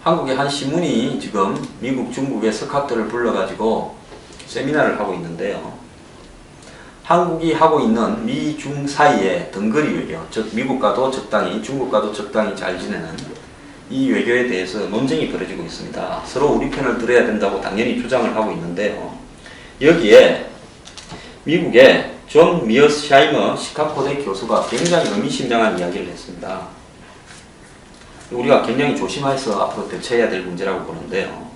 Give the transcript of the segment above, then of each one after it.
한국의 한 신문이 지금 미국, 중국의 석학들을 불러가지고 세미나를 하고 있는데요. 한국이 하고 있는 미, 중 사이의 덩거리 외교, 즉 미국과도 적당히, 중국과도 적당히 잘 지내는 이 외교에 대해서 논쟁이 벌어지고 있습니다. 서로 우리 편을 들어야 된다고 당연히 주장을 하고 있는데요. 여기에 미국의 존 미어스샤이머 시카고대 교수가 굉장히 의미심장한 이야기를 했습니다. 우리가 굉장히 조심해서 앞으로 대처해야 될 문제라고 보는데요.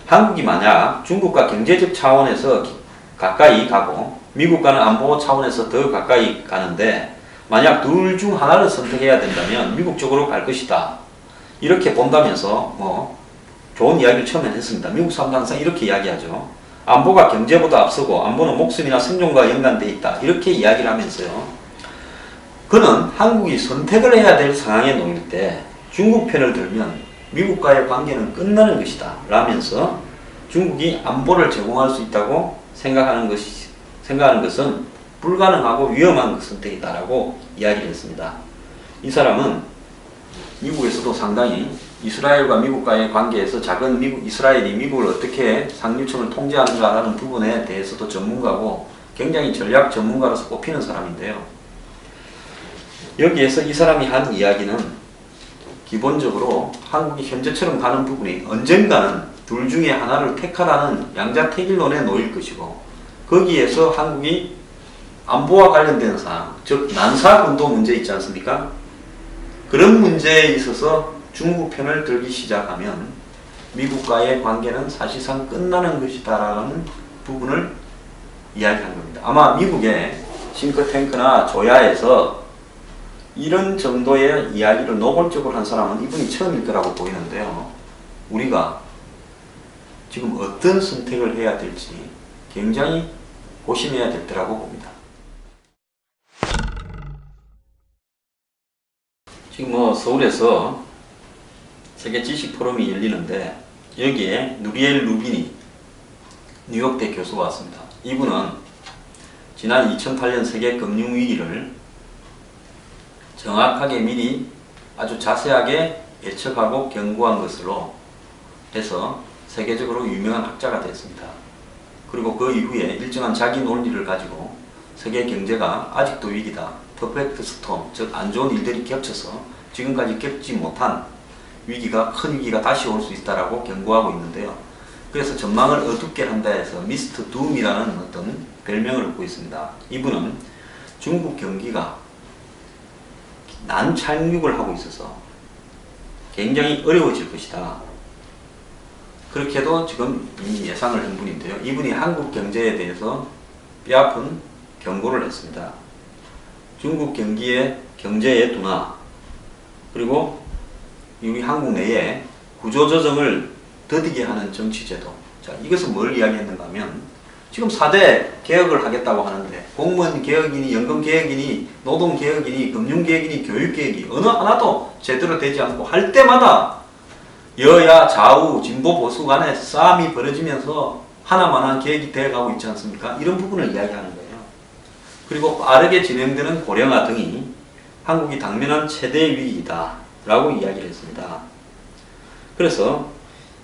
한국이 만약 중국과 경제적 차원에서 가까이 가고 미국과는 안보 차원에서 더 가까이 가는데 만약 둘 중 하나를 선택해야 된다면 미국 쪽으로 갈 것이다. 이렇게 본다면서 좋은 이야기를 처음에 했습니다. 미국 사람들 항상 이렇게 이야기하죠. 안보가 경제보다 앞서고 안보는 목숨이나 생존과 연관되어 있다. 이렇게 이야기를 하면서요. 그는 한국이 선택을 해야 될 상황에 놓일 때 중국 편을 들면 미국과의 관계는 끝나는 것이다. 라면서 중국이 안보를 제공할 수 있다고 생각하는 것은 불가능하고 위험한 선택이다. 라고 이야기를 했습니다. 이 사람은 미국에서도 상당히 이스라엘과 미국과의 관계에서 작은 이스라엘이 미국을 어떻게 상류층을 통제하는가라는 부분에 대해서도 전문가고 굉장히 전략 전문가로서 꼽히는 사람인데요. 여기에서 이 사람이 한 이야기는 기본적으로 한국이 현재처럼 가는 부분이 언젠가는 둘 중에 하나를 택하라는 양자택일론에 놓일 것이고 거기에서 한국이 안보와 관련된 사항, 즉 난사군도 문제 있지 않습니까? 그런 문제에 있어서 중국 편을 들기 시작하면 미국과의 관계는 사실상 끝나는 것이다 라는 부분을 이야기한 겁니다. 아마 미국의 싱크탱크나 조야에서 이런 정도의 이야기를 노골적으로 한 사람은 이분이 처음일 거라고 보이는데요. 우리가 지금 어떤 선택을 해야 될지 굉장히 고심해야 될 때라고 봅니다. 지금 서울에서 세계 지식 포럼이 열리는데 여기에 누리엘 루비니 뉴욕대 교수가 왔습니다. 이분은 지난 2008년 세계 금융위기를 정확하게 미리 아주 자세하게 예측하고 경고한 것으로 해서 세계적으로 유명한 학자가 됐습니다. 그리고 그 이후에 일정한 자기 논리를 가지고 세계 경제가 아직도 위기다. 퍼펙트 스톰, 즉 안 좋은 일들이 겹쳐서 지금까지 겪지 못한 위기가, 큰 위기가 다시 올 수 있다라고 경고하고 있는데요. 그래서 전망을 어둡게 한다 해서 미스터 둠이라는 어떤 별명을 얻고 있습니다. 이분은 중국 경기가 난착륙을 하고 있어서 굉장히 어려워질 것이다. 그렇게도 지금 이미 예상을 한 분인데요. 이분이 한국 경제에 대해서 뼈아픈 경고를 했습니다. 중국 경제의 둔화, 그리고 우리 한국 내에 구조조정을 더디게 하는 정치제도. 자, 이것은 뭘 이야기했는가 하면 지금 4대 개혁을 하겠다고 하는데 공무원 개혁이니 연금 개혁이니 노동 개혁이니 금융 개혁이니 교육 개혁이 어느 하나도 제대로 되지 않고 할 때마다 여야 좌우 진보 보수 간에 싸움이 벌어지면서 하나만한 계획이 되어가고 있지 않습니까? 이런 부분을 이야기하는 거예요. 그리고 빠르게 진행되는 고령화 등이 한국이 당면한 최대 위기이다 라고 이야기를 했습니다. 그래서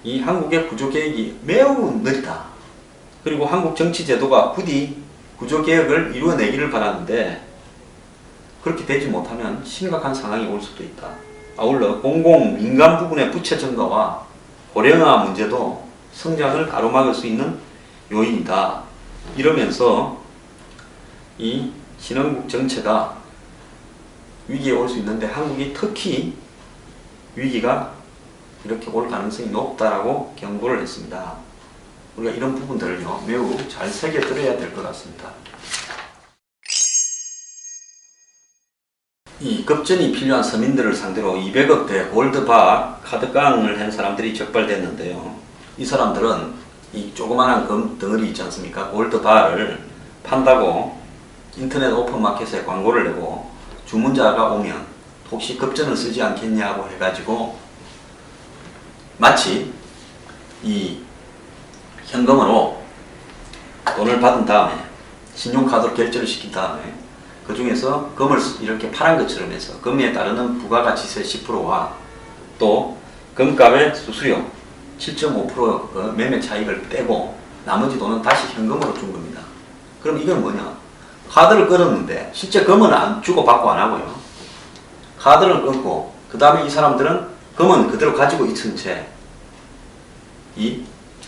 이 한국의 구조개혁이 매우 느리다. 그리고 한국 정치제도가 부디 구조개혁을 이루어내기를 바라는데 그렇게 되지 못하면 심각한 상황이 올 수도 있다. 아울러 공공, 민간 부분의 부채 증가와 고령화 문제도 성장을 가로막을 수 있는 요인이다. 이러면서 이 신흥국 정체가 위기에 올 수 있는데 한국이 특히 위기가 이렇게 올 가능성이 높다라고 경고를 했습니다. 우리가 이런 부분들을요 매우 잘 새겨들어야 될 것 같습니다. 이 급전이 필요한 서민들을 상대로 200억대 골드바 카드깡을 한 사람들이 적발됐는데요. 이 사람들은 이 조그마한 금 덩어리 있지 않습니까? 골드바를 판다고 인터넷 오픈마켓에 광고를 내고 주문자가 오면 혹시 급전을 쓰지 않겠냐고 해가지고 마치 이 현금으로 돈을 받은 다음에 신용카드로 결제를 시킨 다음에 그 중에서 금을 이렇게 파란 것처럼 해서 금에 따르는 부가가치세 10%와 또 금값의 수수료 7.5% 매매 차익을 떼고 나머지 돈은 다시 현금으로 준 겁니다. 그럼 이건 뭐냐? 카드를 끌었는데 실제 금은 안 주고 받고 안 하고요. 카드를 끊고 그 다음에 이 사람들은 금은 그대로 가지고 있은 채 이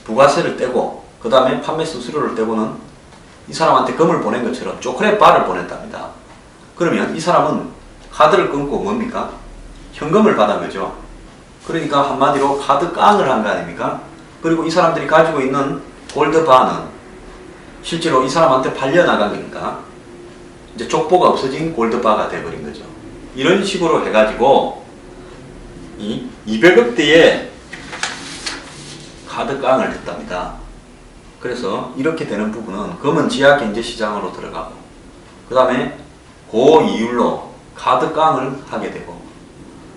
부가세를 떼고 그 다음에 판매 수수료를 떼고는 이 사람한테 금을 보낸 것처럼 초콜릿 바를 보냈답니다. 그러면 이 사람은 카드를 끊고 뭡니까? 현금을 받은 거죠. 그러니까 한마디로 카드 깡을 한 거 아닙니까? 그리고 이 사람들이 가지고 있는 골드바는 실제로 이 사람한테 팔려나간 거니까 이제 족보가 없어진 골드바가 돼버린 거죠. 이런 식으로 해가지고 이 200억대의 카드 깡을 했답니다. 그래서 이렇게 되는 부분은 금은 지하경제시장으로 들어가고 그 다음에 고이율로 카드 깡을 하게 되고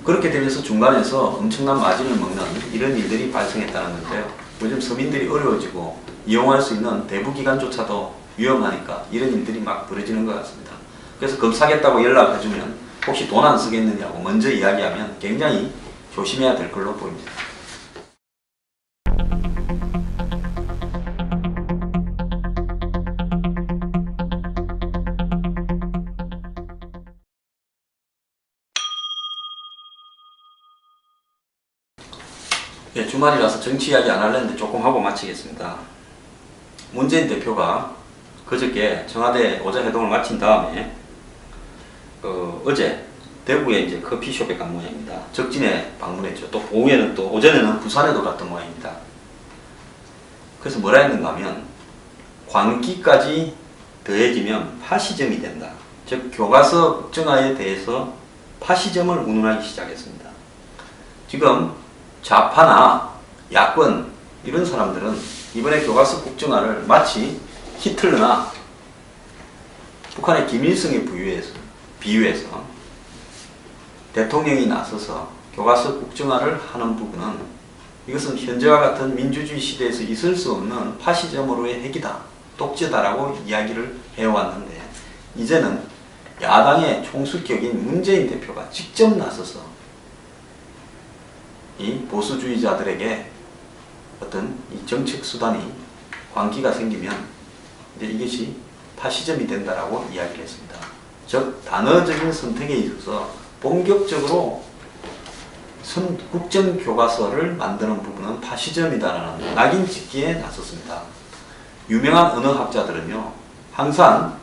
그렇게 되면서 중간에서 엄청난 마진을 먹는 이런 일들이 발생했다는 건데요. 요즘 서민들이 어려워지고 이용할 수 있는 대부기관조차도 위험하니까 이런 일들이 막 벌어지는 것 같습니다. 그래서 금 사겠다고 연락해주면 혹시 돈 안 쓰겠느냐고 먼저 이야기하면 굉장히 조심해야 될 걸로 보입니다. 예, 주말이라서 정치 이야기 안 하려는데 조금 하고 마치겠습니다. 문재인 대표가 그저께 청와대 오자회동을 마친 다음에 어제 대구에 이제 커피숍에 간 모양입니다. 적진에 방문했죠. 또 오후에는 또 오전에는 부산에도 갔던 모양입니다. 그래서 뭐라 했는가 하면 광기까지 더해지면 파시즘이 된다. 즉 교과서 국정화에 대해서 파시즘을 운운하기 시작했습니다. 지금 좌파나 야권 이런 사람들은 이번에 교과서 국정화를 마치 히틀러나 북한의 김일성에 비유해서 대통령이 나서서 교과서 국정화를 하는 부분은 이것은 현재와 같은 민주주의 시대에서 있을 수 없는 파시즘으로의 핵이다, 독재다라고 이야기를 해왔는데 이제는 야당의 총수격인 문재인 대표가 직접 나서서 이 보수주의자들에게 어떤 이 정책 수단이 광기가 생기면 이제 이것이 파시즘이 된다라고 이야기를 했습니다. 즉 단어적인 선택에 있어서 본격적으로 국정교과서를 만드는 부분은 파시즘이다라는 낙인 찍기에 나섰습니다. 유명한 언어학자들은요 항상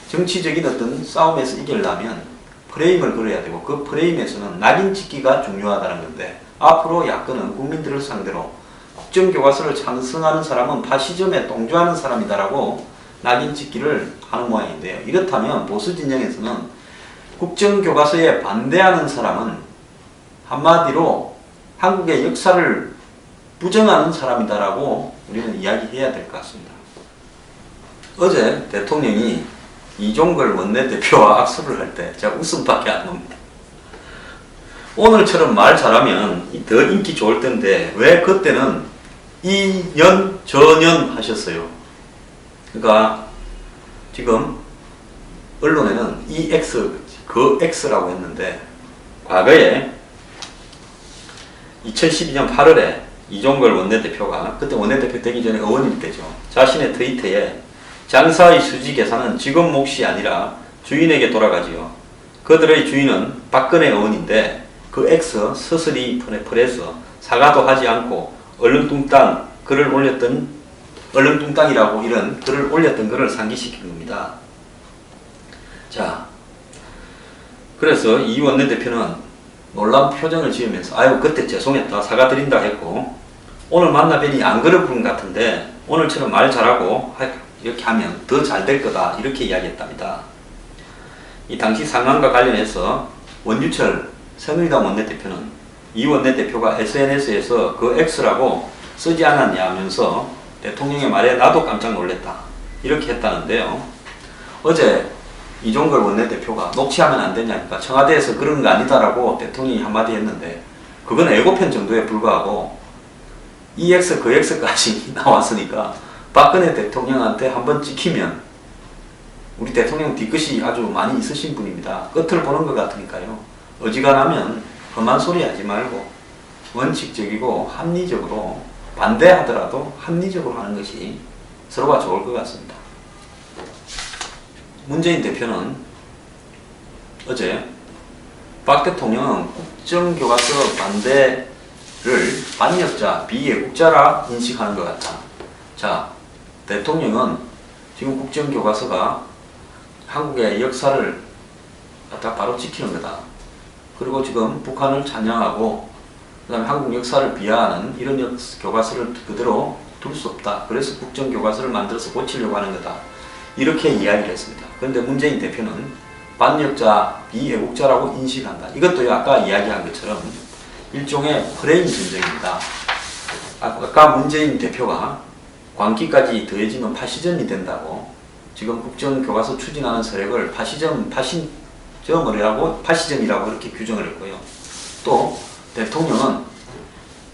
정치적인 어떤 싸움에서 이기려면 프레임을 그려야 되고 그 프레임에서는 낙인 찍기가 중요하다는 건데 앞으로 야권은 국민들을 상대로 국정교과서를 찬성하는 사람은 파시즘에 동조하는 사람이다라고 낙인 찍기를 하는 모양인데요. 이렇다면 보수 진영에서는 국정교과서에 반대하는 사람은 한마디로 한국의 역사를 부정하는 사람이다라고 우리는 이야기해야 될 것 같습니다. 어제 대통령이 이종걸 원내대표와 악수를 할 때 제가 웃음밖에 안 납니다. 오늘처럼 말 잘하면 더 인기 좋을 텐데 왜 그때는 이년 저년 하셨어요. 그러니까 지금 언론에는 EX 그 X라고 했는데 과거에 2012년 8월에 이종걸 원내대표가 그때 원내대표 되기 전에 의원일 때죠. 자신의 트위터에 장사의 수지 계산은 직원 몫이 아니라 주인에게 돌아가지요. 그들의 주인은 박근혜 의원인데 그 X 스스리 프레스 사과도 하지 않고 얼렁뚱땅 글을 올렸던 얼렁뚱땅이라고 이런 글을 올렸던 것을 상기시킨 겁니다. 자, 그래서 이 원내대표는 놀란 표정을 지으면서 아유 그때 죄송했다 사과드린다 했고 오늘 만나 뵈니 안 그런 분 같은데 오늘처럼 말 잘하고 이렇게 하면 더 잘 될 거다 이렇게 이야기했답니다. 이 당시 상황과 관련해서 원유철 새누리당 원내대표는 이 원내대표가 SNS에서 그 X라고 쓰지 않았냐 하면서 대통령의 말에 나도 깜짝 놀랐다 이렇게 했다는데요. 어제 이종걸 원내대표가 녹취하면 안 되냐니까 청와대에서 그런 거 아니다라고 대통령이 한마디 했는데 그건 예고편 정도에 불과하고 EX 그 X까지 나왔으니까 박근혜 대통령한테 한번 찍히면 우리 대통령 뒤끝이 아주 많이 있으신 분입니다. 끝을 보는 것 같으니까요. 어지간하면 험한 소리 하지 말고 원칙적이고 합리적으로 반대하더라도 합리적으로 하는 것이 서로가 좋을 것 같습니다. 문재인 대표는 어제 박 대통령은 국정교과서 반대를 반역자, 비애국자라 인식하는 것 같다. 자, 대통령은 지금 국정교과서가 한국의 역사를 갖다 바로 지키는 거다. 그리고 지금 북한을 찬양하고 그 다음에 한국 역사를 비하하는 이런 교과서를 그대로 둘 수 없다. 그래서 국정교과서를 만들어서 고치려고 하는 거다. 이렇게 이야기를 했습니다. 그런데 문재인 대표는 반역자, 비애국자라고 인식한다. 이것도 아까 이야기한 것처럼 일종의 프레임 전쟁입니다. 아까 문재인 대표가 광기까지 더해지면 파시즘이 된다고 지금 국정교과서 추진하는 세력을 파시즘이라고 이렇게 규정을 했고요. 또 대통령은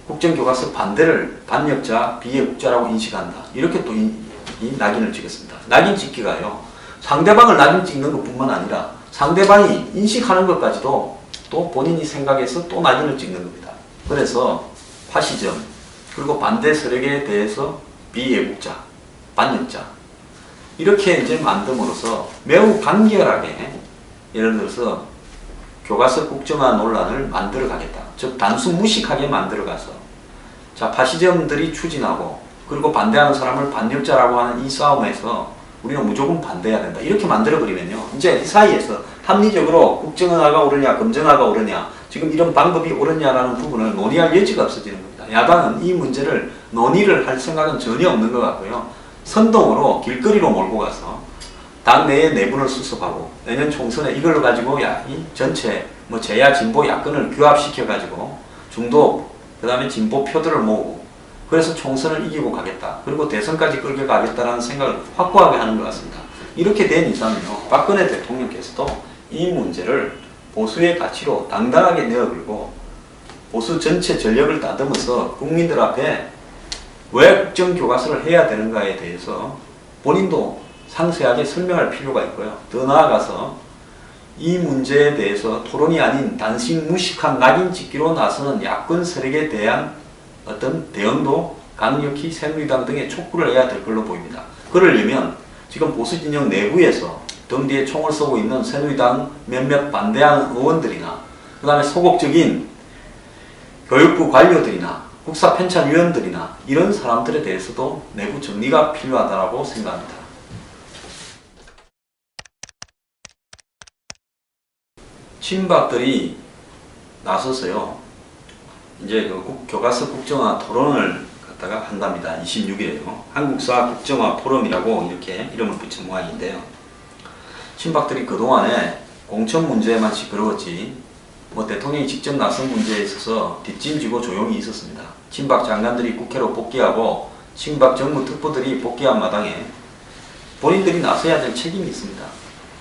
국정교과서 반대를 반역자, 비애국자라고 인식한다. 이렇게 또 이 낙인을 찍었습니다. 낙인 찍기가요. 상대방을 낙인 찍는 것뿐만 아니라 상대방이 인식하는 것까지도 또 본인이 생각해서 또 낙인을 찍는 겁니다. 그래서 파시즘, 그리고 반대 세력에 대해서 비애국자, 반역자 이렇게 이제 만듦으로써 매우 간결하게 예를 들어서 교과서 국정화 논란을 만들어 가겠다. 즉 단순 무식하게 만들어 가서 자 파시즘들이 추진하고 그리고 반대하는 사람을 반역자라고 하는 이 싸움에서 우리는 무조건 반대해야 된다. 이렇게 만들어 버리면요. 이제 이 사이에서 합리적으로 국정화가 옳으냐 검정화가 옳으냐 지금 이런 방법이 옳으냐라는 부분을 논의할 여지가 없어지는 겁니다. 야당은 이 문제를 논의를 할 생각은 전혀 없는 것 같고요. 선동으로 길거리로 몰고 가서 당내의 내분을 수습하고 내년 총선에 이걸 가지고 이 전체 제야 진보 야권을 규합시켜 가지고 중도 그 다음에 진보 표들을 모으고 그래서 총선을 이기고 가겠다. 그리고 대선까지 끌고 가겠다라는 생각을 확고하게 하는 것 같습니다. 이렇게 된 이상은요. 박근혜 대통령께서도 이 문제를 보수의 가치로 당당하게 내어들고 보수 전체 전력을 다듬어서 국민들 앞에 왜 국정교과서를 해야 되는가에 대해서 본인도 상세하게 설명할 필요가 있고요. 더 나아가서 이 문제에 대해서 토론이 아닌 단순 무식한 낙인 찍기로 나서는 야권 세력에 대한 어떤 대응도 강력히 새누리당 등에 촉구를 해야 될 걸로 보입니다. 그러려면 지금 보수 진영 내부에서 등 뒤에 총을 쏘고 있는 새누리당 몇몇 반대하는 의원들이나 그 다음에 소극적인 교육부 관료들이나 국사 편찬위원들이나 이런 사람들에 대해서도 내부 정리가 필요하다고 생각합니다. 친박들이 나서서요. 이제 그 교과서 국정화 토론을 갖다가 한답니다. 26일에요. 한국사 국정화 포럼이라고 이렇게 이름을 붙인 모양인데요. 친박들이 그동안에 공천 문제에만 시끄러웠지 대통령이 직접 나선 문제에 있어서 뒷짐지고 조용히 있었습니다. 친박 장관들이 국회로 복귀하고 친박 정무 특보들이 복귀한 마당에 본인들이 나서야 될 책임이 있습니다.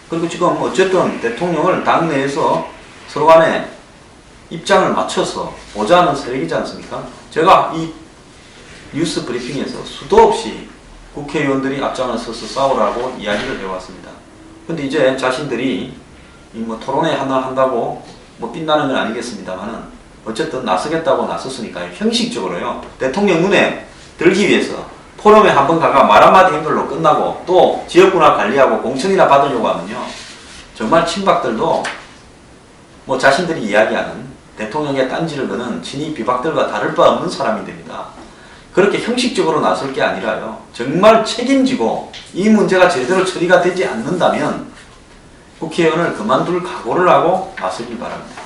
그리고 지금 어쨌든 대통령을 당내에서 서로 간에 입장을 맞춰서 보자는 세력이지 않습니까? 제가 이 뉴스 브리핑에서 수도 없이 국회의원들이 앞장을 서서 싸우라고 이야기를 해왔습니다. 근데 이제 자신들이 토론회 하나 한다고 빛나는 건 아니겠습니다만은 어쨌든 나서겠다고 나섰으니까 형식적으로요. 대통령 눈에 들기 위해서 포럼에 한번 가가 말 한마디 힘들로 끝나고 또 지역구나 관리하고 공천이나 받으려고 하면요. 정말 친박들도 자신들이 이야기하는 대통령의 딴지를 거는 친이 비박들과 다를 바 없는 사람이 됩니다. 그렇게 형식적으로 나설 게 아니라요. 정말 책임지고 이 문제가 제대로 처리가 되지 않는다면 국회의원을 그만둘 각오를 하고 나서길 바랍니다.